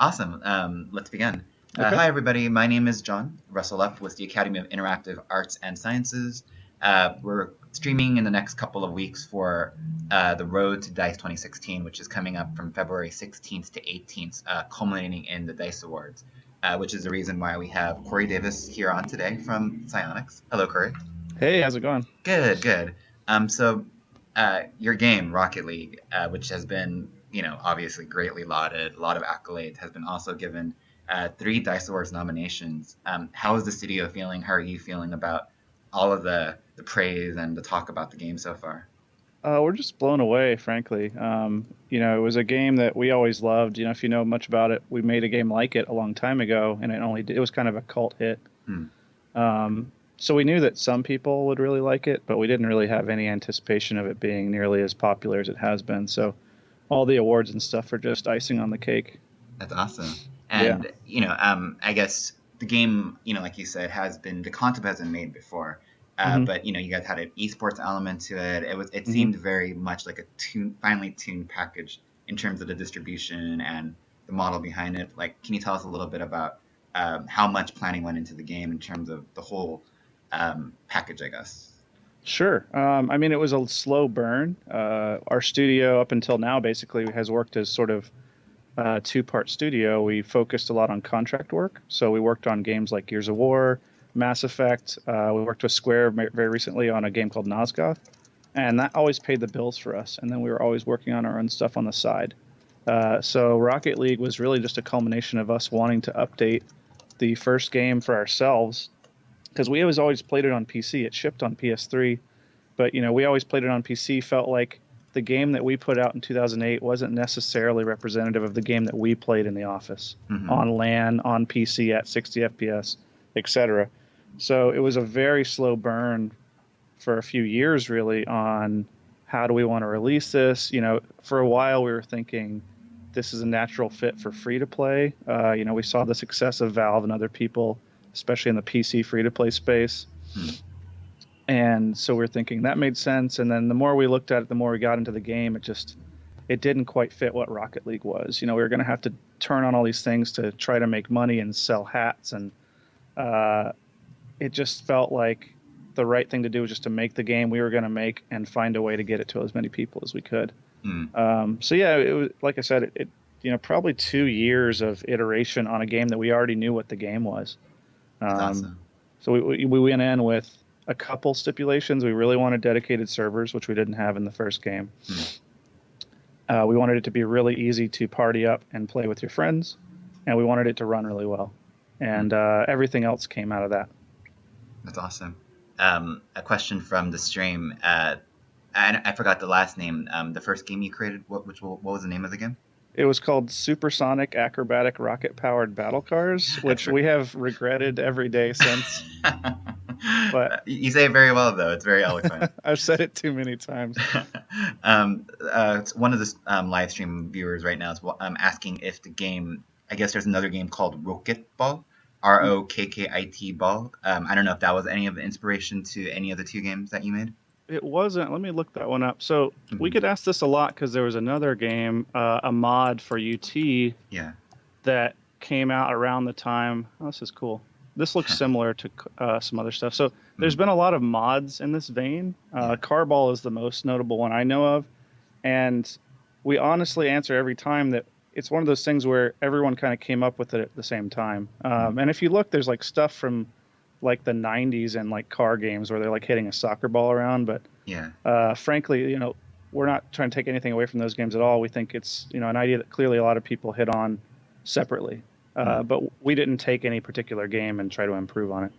Awesome. Let's begin. Okay. Hi, everybody. My name is John Russell F. with the Academy of Interactive Arts and Sciences. We're streaming in the next couple of weeks for the Road to D.I.C.E 2016, which is coming up from February 16th to 18th, culminating in the D.I.C.E Awards, which is the reason why we have Corey Davis here on today from Psyonix. Hello, Corey. Hey, how's it going? Good, good. Your game, Rocket League, which has been, obviously greatly lauded, a lot of accolades, has been also given three D.I.C.E Awards nominations. How is the studio feeling? How are you feeling about all of the praise and the talk about the game so far? We're just blown away, frankly. It was a game that we always loved. If you know much about it, we made a game like it a long time ago, and it was kind of a cult hit. Hmm, So we knew that some people would really like it, but we didn't really have any anticipation of it being nearly as popular as it has been. So all the awards and stuff are just icing on the cake. that's awesome. Yeah. And, I guess the game, like you said, the concept has been made before. hmm But you guys had an esports element to it. It hmm seemed very much like a finely tuned package in terms of the distribution and the model behind it. Like, can you tell us a little bit about how much planning went into the game in terms of the whole package, I guess? Sure. It was a slow burn. Our studio, up until now, basically has worked as sort of two-part studio. We focused a lot on contract work. So we worked on games like Gears of War, Mass Effect. We worked with Square very recently on a game called Nosgoth, and that always paid the bills for us. And then we were always working on our own stuff on the side. So Rocket League was really just a culmination of us wanting to update the first game for ourselves because we always played it on PC. It shipped on PS3, but we always played it on PC. Felt like the game that we put out in 2008 wasn't necessarily representative of the game that we played in the office Hmm. on LAN, on PC at 60 FPS, etc. So it was a very slow burn for a few years, really, on how do we want to release this. For a while we were thinking this is a natural fit for free to play. We saw the success of Valve and other people, especially in the PC free to play space, Hmm. and so we're thinking that made sense. And then the more we looked at it, the more we got into the game, it didn't quite fit what Rocket League was. We were going to have to turn on all these things to try to make money and sell hats, and uh, it just felt like the right thing to do was just to make the game we were going to make and find a way to get it to as many people as we could. Hmm. So yeah, it was like I said, probably 2 years of iteration on a game that we already knew what the game was. That's Um, awesome. so we went in with a couple stipulations. We really wanted dedicated servers, which we didn't have in the first game. Hmm. We wanted it to be really easy to party up and play with your friends, and we wanted it to run really well. Hmm. And everything else came out of that. That's awesome. A question from the stream. I forgot the last name. The first game you created. What was the name of the game? It was called Supersonic Acrobatic Rocket Powered Battle Cars, That's which we have regretted every day since. But You say it very well, though. It's very eloquent. I've said it too many times. One of the live stream viewers right now is asking if the game. I guess there's another game called Rocket Ball, Rokkit Ball. I don't know if that was any of the inspiration to any of the two games that you made. It wasn't. Let me look that one up. So we Hmm. get asked this a lot because there was another game, a mod for UT Yeah. that came out around the time. Oh, this is cool. This looks similar to some other stuff. So there's Hmm. been a lot of mods in this vein. Yeah. Carball is the most notable one I know of, and we honestly answer every time that it's one of those things where everyone kind of came up with it at the same time. Hmm. And if you look, there's like stuff from like the 90s and like car games where they're like hitting a soccer ball around. But Yeah. frankly, we're not trying to take anything away from those games at all. We think it's an idea that clearly a lot of people hit on separately, Hmm. but we didn't take any particular game and try to improve on it.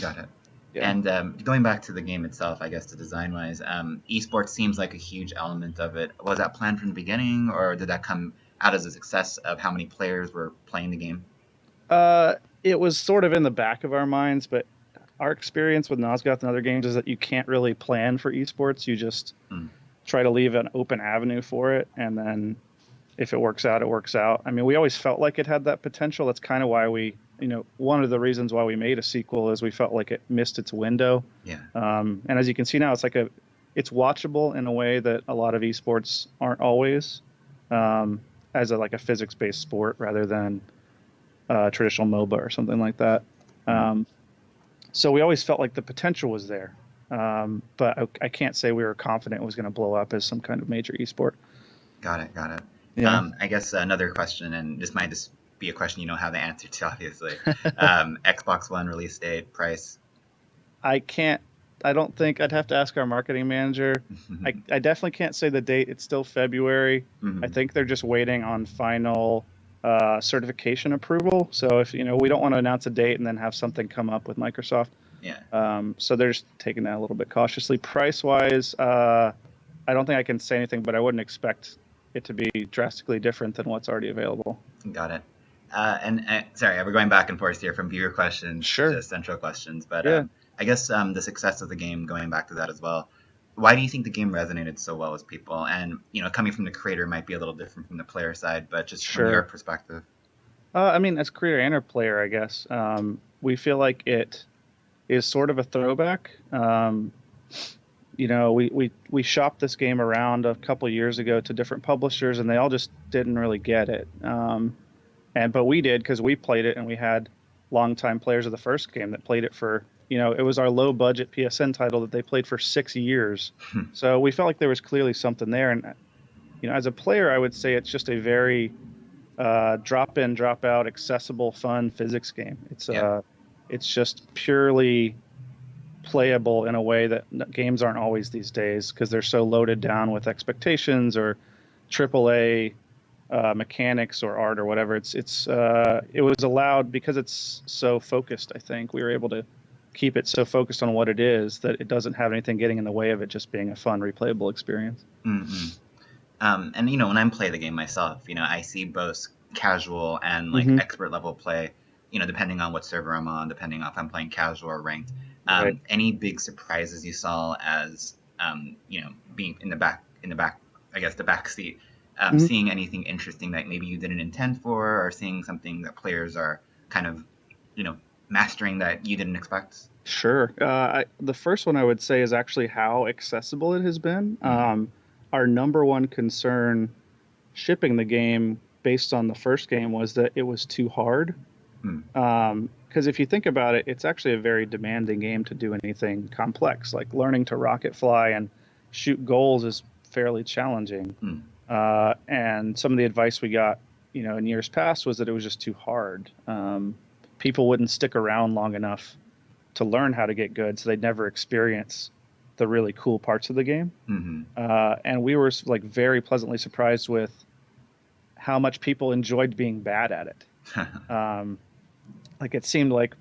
Got it. Yeah. And going back to the game itself, I guess the design wise, esports seems like a huge element of it. Was that planned from the beginning, or did that come out as a success of how many players were playing the game? It was sort of in the back of our minds, but our experience with Nosgoth and other games is that you can't really plan for esports. You just Hmm. try to leave an open avenue for it, and then if it works out, it works out. We always felt like it had that potential. That's kind of why one of the reasons why we made a sequel is we felt like it missed its window. Yeah. And as you can see now, it's watchable in a way that a lot of esports aren't always. Um, as a like a physics-based sport rather than traditional MOBA or something like that. Mm. Um, so we always felt like the potential was there, but I can't say we were confident it was going to blow up as some kind of major esport. Got it. Got it. Yeah. I guess another question, and this might just be a question you don't have the answer to, obviously. Xbox One release date, price. I can't, I don't think I'd have to ask our marketing manager. I definitely can't say the date. It's still February. I Mhm. think they're just waiting on final certification approval. So if, we don't want to announce a date and then have something come up with Microsoft. Yeah. So they're just taking that a little bit cautiously. Price wise, I don't think I can say anything, but I wouldn't expect it to be drastically different than what's already available. Got it. And sorry, we're going back and forth here from viewer questions to Sure. central questions, but Yeah. I guess the success of the game, going back to that as well. Why do you think the game resonated so well with people? And coming from the creator might be a little different from the player side, but just from your Sure. perspective. I mean, as creator and a player, I guess, we feel like it is sort of a throwback. We shopped this game around a couple of years ago to different publishers, and they all just didn't really get it. But we did because we played it, and we had longtime players of the first game that played it for. It was our low budget PSN title that they played for 6 years. So we felt like there was clearly something there. And as a player, I would say it's just a very drop in, drop out, accessible, fun physics game. Yeah. It's just purely playable in a way that games aren't always these days because they're so loaded down with expectations or AAA mechanics or art or whatever. It was allowed because it's so focused. I think we were able to keep it so focused on what it is that it doesn't have anything getting in the way of it just being a fun, replayable experience. Mm-hmm. And when I'm playing the game myself, I see both casual and like Hmm. expert level play. Depending on what server I'm on, depending on if I'm playing casual or ranked. Right. Any big surprises you saw as being in the back, I guess the back seat, Mhm. seeing anything interesting that maybe you didn't intend for, or seeing something that players are kind of you know mastering that you didn't expect. Sure. The first one I would say is actually how accessible it has been. Mm, Our number one concern shipping the game based on the first game was that it was too hard. mm, Because if you think about it, it's actually a very demanding game to do anything complex. Like learning to rocket fly and shoot goals is fairly challenging. mm, And some of the advice we got, in years past was that it was just too hard. People wouldn't stick around long enough to learn how to get good, so they'd never experience the really cool parts of the game. mm-hmm. And we were like very pleasantly surprised with how much people enjoyed being bad at it. Um, like it seemed like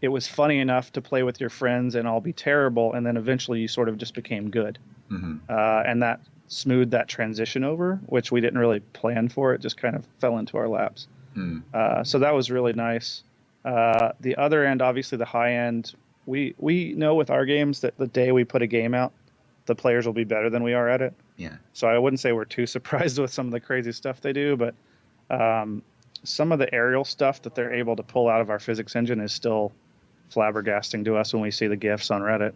it was funny enough to play with your friends and all be terrible, and then eventually you sort of just became good. Mm-hmm. And that smoothed that transition over, which we didn't really plan for. It just kind of fell into our laps. Mm, So that was really nice. The other end, obviously, the high end. We know with our games that the day we put a game out, the players will be better than we are at it. yeah. So I wouldn't say we're too surprised with some of the crazy stuff they do, but um, some of the aerial stuff that they're able to pull out of our physics engine is still flabbergasting to us when we see the gifs on Reddit.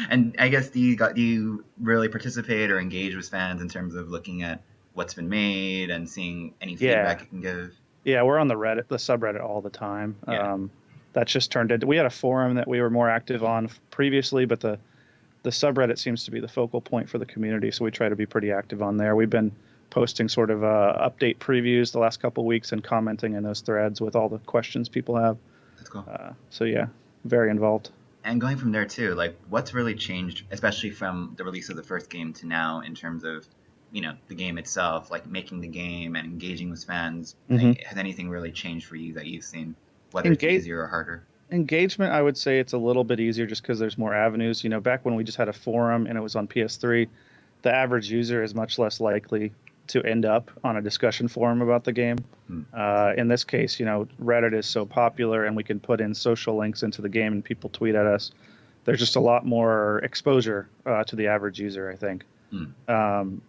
And I guess do you really participate or engage with fans in terms of looking at what's been made and seeing any feedback Yeah, you can give? yeah, we're on the subreddit all the time. Yeah. That's just turned into. We had a forum that we were more active on previously, but the subreddit seems to be the focal point for the community, so we try to be pretty active on there. We've been posting sort of update previews the last couple of weeks and commenting in those threads with all the questions people have. That's cool. So yeah, very involved. And going from there too, like what's really changed, especially from the release of the first game to now, in terms of the game itself, like making the game and engaging with fans. Hmm. Has anything really changed for you that you've seen, whether it's Engage easier or harder? engagement, I would say it's a little bit easier just because there's more avenues. Back when we just had a forum and it was on PS3, the average user is much less likely to end up on a discussion forum about the game. Hmm. In this case, Reddit is so popular and we can put in social links into the game and people tweet at us. There's just a lot more exposure to the average user, I think. Hmm.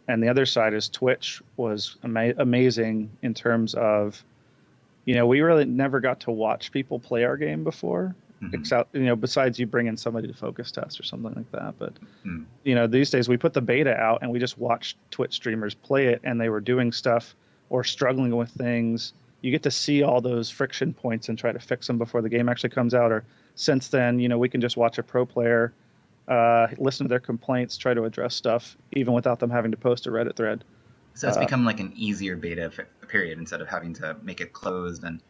And the other side is Twitch was amazing in terms of, we really never got to watch people play our game before, Hmm. except, besides you bring in somebody to focus test or something like that. But Hmm. these days we put the beta out and we just watched Twitch streamers play it, and they were doing stuff or struggling with things, you get to see all those friction points and try to fix them before the game actually comes out. Or since then, we can just watch a pro player, listen to their complaints, try to address stuff, even without them having to post a Reddit thread. So it's become like an easier beta period instead of having to make it closed and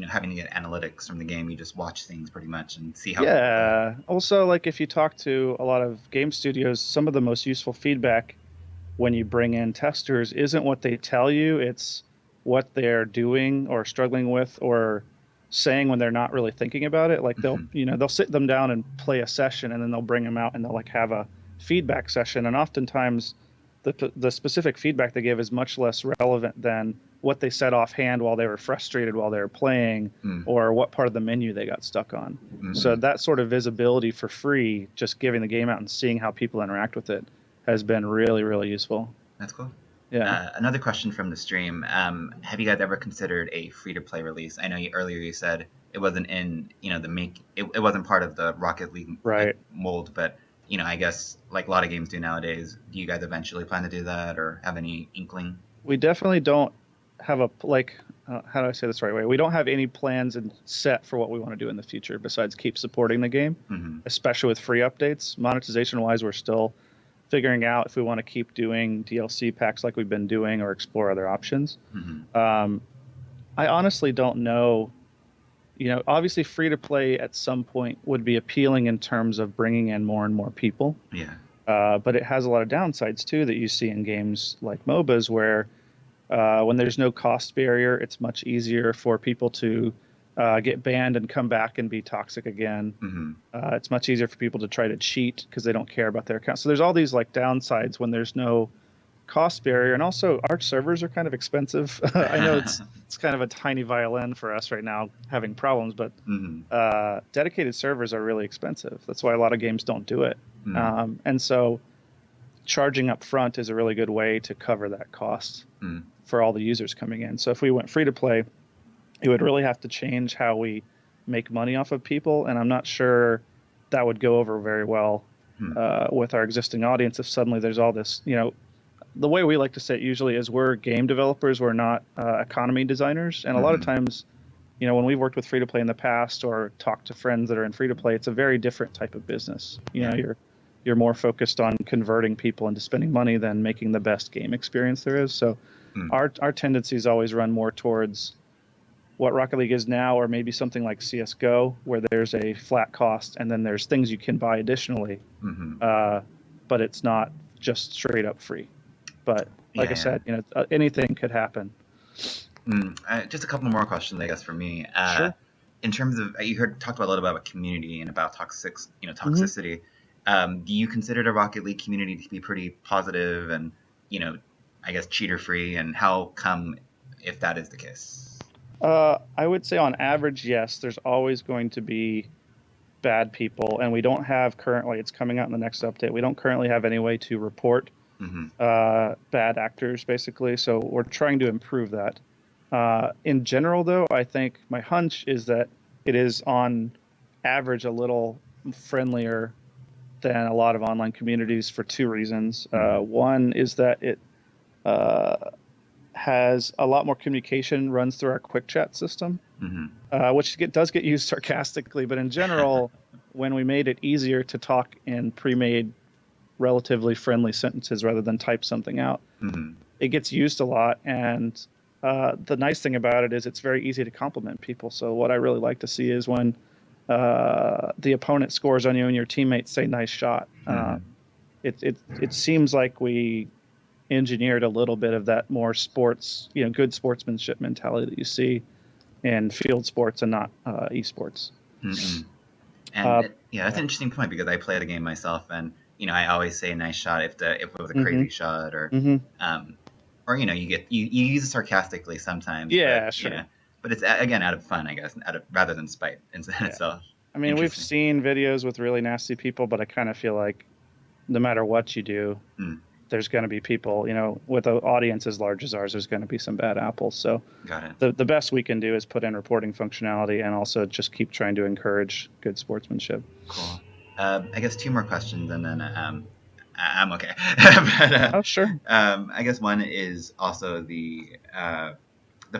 having to get analytics from the game. You just watch things pretty much and see how people play. Yeah. Also, like if you talk to a lot of game studios, some of the most useful feedback when you bring in testers isn't what they tell you, it's what they're doing or struggling with or saying when they're not really thinking about it. Like they'll, Hmm. they'll sit them down and play a session, and then they'll bring them out and they'll like have a feedback session. And oftentimes the specific feedback they give is much less relevant than what they said offhand while they were frustrated while they were playing, or what part of the menu they got stuck on. So Mm-hmm. that sort of visibility for free, just giving the game out and seeing how people interact with it, has been really, really useful. That's cool. Yeah. Another question from the stream. Have you guys ever considered a free-to-play release? I know earlier you said it wasn't in, it wasn't part of the Rocket League like Right. mold, but I guess like a lot of games do nowadays. Do you guys eventually plan to do that, or have any inkling? We definitely don't have a like. How do I say this the right way? We don't have any plans and set for what we want to do in the future besides keep supporting the game, Mm-hmm. especially with free updates. Monetization wise, we're still figuring out if we want to keep doing DLC packs like we've been doing or explore other options. Mm-hmm. Um, I honestly don't know. Obviously, free to play at some point would be appealing in terms of bringing in more and more people. Yeah. But it has a lot of downsides too that you see in games like MOBAs, where when there's no cost barrier, it's much easier for people to get banned and come back and be toxic again. Mm-hmm. It's much easier for people to try to cheat because they don't care about their account. So there's all these like downsides when there's no cost barrier, and also our servers are kind of expensive. I know it's kind of a tiny violin for us right now having problems, but Mm-hmm. dedicated servers are really expensive. That's why a lot of games don't do it. Mm-hmm. And so charging up front is a really good way to cover that cost Mm-hmm. for all the users coming in. So if we went free to play, it would really have to change how we make money off of people, and I'm not sure that would go over very well with our existing audience if suddenly there's all this. The way we like to say it usually is we're game developers, we're not economy designers, and a lot of Mm-hmm. times, when we've worked with free to play in the past or talked to friends that are in free to play, it's a very different type of business. Yeah. You're more focused on converting people into spending money than making the best game experience there is. So Mm-hmm. our tendencies always run more towards what Rocket League is now, or maybe something like CS:GO, where there's a flat cost and then there's things you can buy additionally, Mm-hmm. but it's not just straight up free. But like Yeah. I Yeah. said, anything could happen. Just a couple more questions, I guess, for me. Sure. In terms of, you talked about a little bit about community and about Mm-hmm. toxicity. Do you consider the Rocket League community to be pretty positive and, I guess cheater free? And how come, if that is the case? I would say on average, yes. There's always going to be bad people, and we don't have currently. It's coming out in the next update. We don't currently have any way to report Mm-hmm. bad actors, basically. So we're trying to improve that. In general, though, I think my hunch is that it is on average a little friendlier than a lot of online communities for two reasons. Mm-hmm. One is that it uh, has a lot more communication runs through our quick chat system, Mm-hmm. which does get used sarcastically, but in general, when we made it easier to talk in pre-made, relatively friendly sentences rather than type something out, Mm-hmm. it gets used a lot. And the nice thing about it is it's very easy to compliment people. So what I really like to see is when the opponent scores on you and your teammates say "nice shot." Mm-hmm. It seems like we engineered a little bit of that more sports, good sportsmanship mentality that you see in field sports and not esports. Mm-hmm. And Uh, yeah, that's yeah. an interesting point because I play the game myself, and I always say "nice shot" if it was a Hmm. crazy shot, Hmm. um, or you use it sarcastically sometimes, but Yeah, sure. but it's again out of fun, I guess, out of rather than spite in Yeah. itself. I mean, we've Interesting. seen videos with really nasty people, but I kind of feel like no matter what you do, Mm, there's going to be people, with an audience as large as ours, there's going to be some bad apples. So got it. the best we can do is put in reporting functionality and also just keep trying to encourage good sportsmanship. Cool. I guess two more questions, and then I'm okay. But Oh, sure. I guess one is also the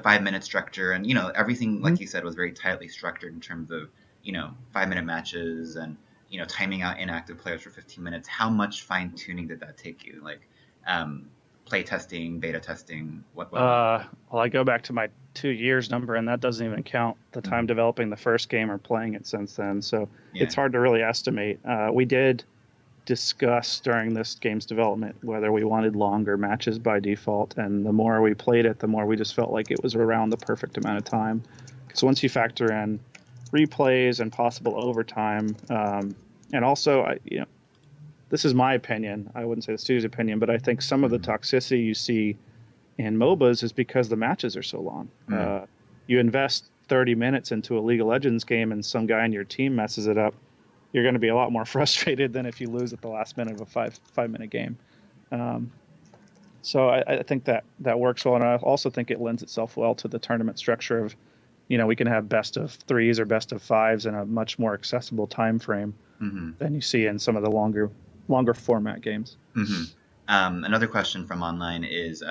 5 minute structure, and everything, Mhm. like you said, was very tightly structured in terms of 5 minute matches, and timing out inactive players for 15 minutes. How much fine tuning did that take you? Like um, play testing, beta testing, whatnot. Well, I go back to my 2 years number, and that doesn't even count the time Hmm. developing the first game or playing it since then. So Yeah. it's hard to really estimate. We did discuss during this game's development whether we wanted longer matches by default, and the more we played it, the more we just felt like it was around the perfect amount of time. Because once you factor in replays and possible overtime, and also, this is my opinion. I wouldn't say the studio's opinion, but I think some of the Hmm. toxicity you see in MOBAs is because the matches are so long. Mm. You invest 30 minutes into a League of Legends game and some guy on your team messes it up, you're going to be a lot more frustrated than if you lose at the last minute of a five minute game. Um, so I think that works well, and I also think it lends itself well to the tournament structure of, we can have best of threes or best of fives in a much more accessible time frame Hmm. than you see in some of the longer format games. Hmm. Another question from online is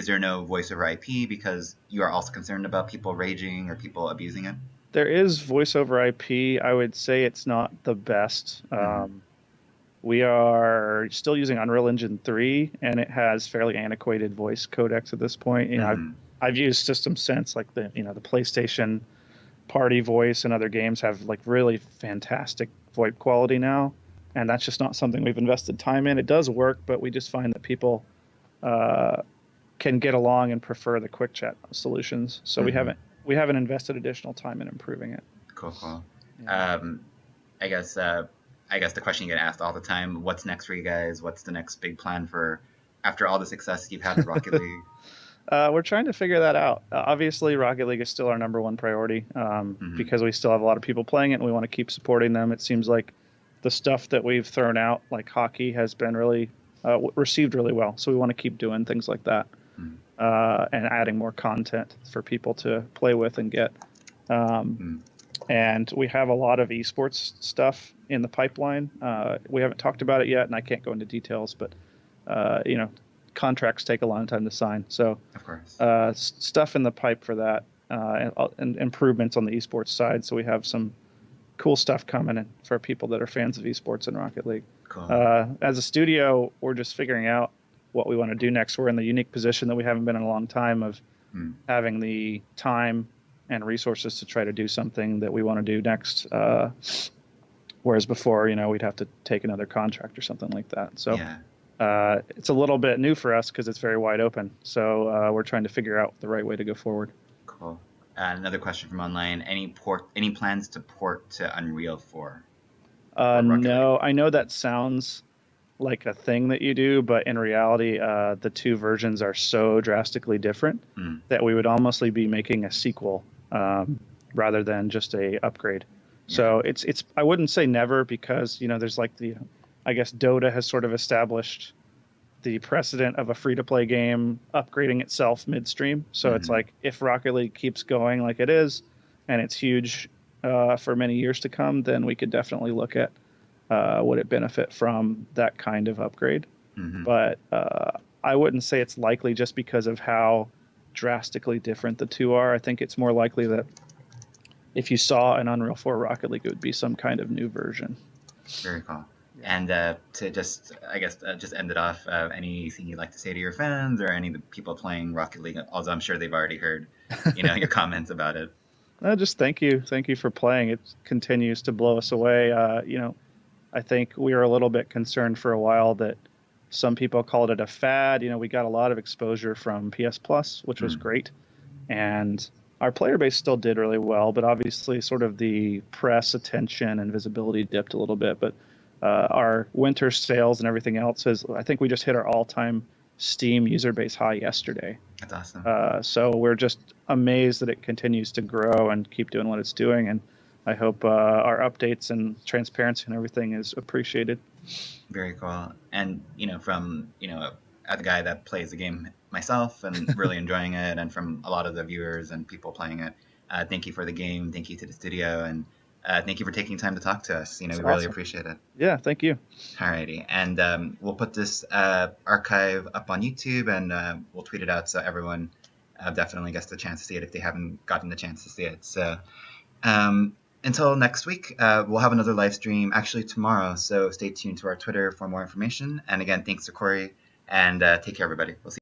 there no voice over IP because you are also concerned about people raging or people abusing it? There is voice over IP. I would say it's not the best. Hmm. We are still using Unreal Engine 3, and it has fairly antiquated voice codecs at this point. Hmm. I've used systems since, like the PlayStation Party voice and other games have like really fantastic VoIP quality now, and that's just not something we've invested time in. It does work, but we just find that people uh, can get along and prefer the quick chat solutions. So Hmm. we haven't invested additional time in improving it. Cool, cool. Yeah. Um, I guess I guess the question you get asked all the time: what's next for you guys? What's the next big plan for after all the success you've had with Rocket League? We're trying to figure that out. Obviously, Rocket League is still our number one priority, Hmm. because we still have a lot of people playing it, and we want to keep supporting them. It seems like the stuff that we've thrown out, like hockey, has been really received really well. So we want to keep doing things like that, Hmm. and adding more content for people to play with and get. Um, Hmm. and we have a lot of esports stuff in the pipeline. We haven't talked about it yet, and I can't go into details, but uh, you know, contracts take a long time to sign. So Of course. stuff in the pipe for that, and improvements on the esports side. So we have some cool stuff coming in for people that are fans of esports and Rocket League. Cool. As a studio, we're just figuring out what we want to do next. We're in the unique position that we haven't been in a long time of Hmm. having the time and resources to try to do something that we want to do next. Whereas before, we'd have to take another contract or something like that. So Yeah. it's a little bit new for us because it's very wide open. So we're trying to figure out the right way to go forward. Cool. Another question from online: any plans to port to Unreal for Rocket League? No, I know that sounds like a thing that you do, but in reality, the two versions are so drastically different Mm. that we would almost be making a sequel, rather than just a upgrade. Yeah. So it's I wouldn't say never, because there's like I guess Dota has sort of established the precedent of a free to play game upgrading itself midstream. So it's Hmm. like if Rocket League keeps going like it is, and it's huge for many years to come, then we could definitely look at would it benefit from that kind of upgrade. Hmm. But I wouldn't say it's likely just because of how drastically different the two are. I think it's more likely that if you saw an Unreal 4 Rocket League, it would be some kind of new version. Very cool. Yeah. And to just, I guess, just end it off, anything you'd like to say to your fans or any of the people playing Rocket League? Although I'm sure they've already heard, your comments about it. Just thank you for playing. It continues to blow us away. I think we were a little bit concerned for a while that some people called it a fad. We got a lot of exposure from PS Plus, which was Mm. great, and our player base still did really well. But obviously, sort of the press attention and visibility dipped a little bit. But our winter sales and everything else I think we just hit our all-time Steam user base high yesterday. That's awesome. So we're just amazed that it continues to grow and keep doing what it's doing. And I hope our updates and transparency and everything is appreciated. Very cool. And from as a guy that plays the game myself and really enjoying it, and from a lot of the viewers and people playing it, thank you for the game. Thank you to the studio, and Thank you for taking time to talk to us. It's We really awesome. appreciate it. Yeah, thank you. Alrighty, and we'll put this archive up on YouTube, and we'll tweet it out so everyone definitely gets the chance to see it if they haven't gotten the chance to see it. So until next week, we'll have another live stream actually tomorrow. So stay tuned to our Twitter for more information. And again, thanks to Corey, and take care, everybody. We'll see.